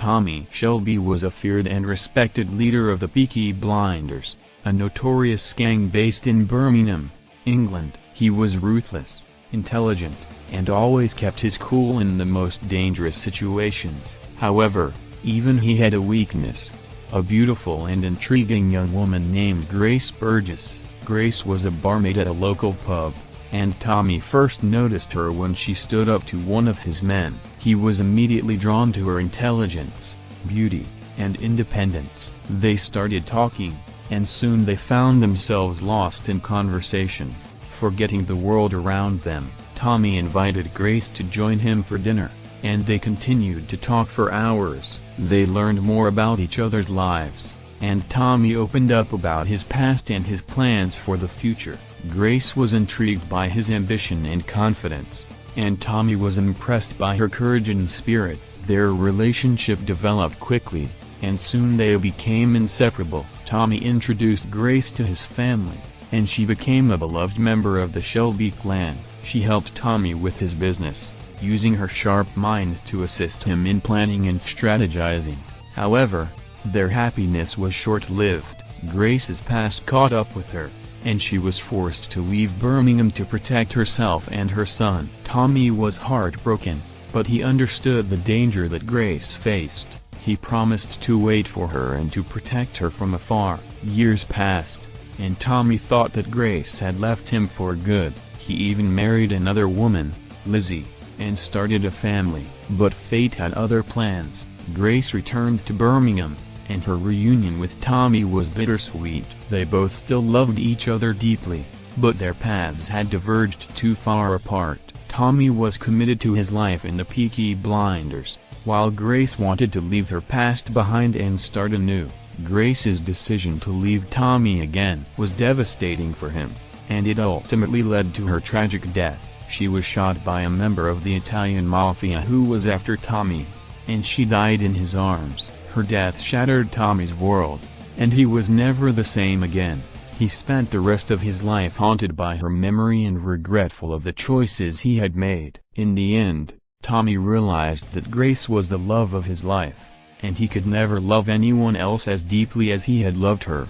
Tommy Shelby was a feared and respected leader of the Peaky Blinders, a notorious gang based in Birmingham, England. He was ruthless, intelligent, and always kept his cool in the most dangerous situations. However, even he had a weakness: a beautiful and intriguing young woman named Grace Burgess. Grace was a barmaid at a local pub, and Tommy first noticed her when she stood up to one of his men. He was immediately drawn to her intelligence, beauty, and independence. They started talking, and soon they found themselves lost in conversation. Forgetting the world around them, Tommy invited Grace to join him for dinner, and they continued to talk for hours. They learned more about each other's lives, and Tommy opened up about his past and his plans for the future. Grace was intrigued by his ambition and confidence, and Tommy was impressed by her courage and spirit. Their relationship developed quickly, and soon they became inseparable. Tommy introduced Grace to his family, and she became a beloved member of the Shelby clan. She helped Tommy with his business, using her sharp mind to assist him in planning and strategizing. However, their happiness was short-lived. Grace's past caught up with her, and she was forced to leave Birmingham to protect herself and her son. Tommy was heartbroken, but he understood the danger that Grace faced. He promised to wait for her and to protect her from afar. Years passed, and Tommy thought that Grace had left him for good. He even married another woman, Lizzie, and started a family. But fate had other plans. Grace returned to Birmingham, and her reunion with Tommy was bittersweet. They both still loved each other deeply, but their paths had diverged too far apart. Tommy was committed to his life in the Peaky Blinders, while Grace wanted to leave her past behind and start anew. Grace's decision to leave Tommy again was devastating for him, and it ultimately led to her tragic death. She was shot by a member of the Italian mafia who was after Tommy, and she died in his arms. Her death shattered Tommy's world, and he was never the same again. He spent the rest of his life haunted by her memory and regretful of the choices he had made. In the end, Tommy realized that Grace was the love of his life, and he could never love anyone else as deeply as he had loved her.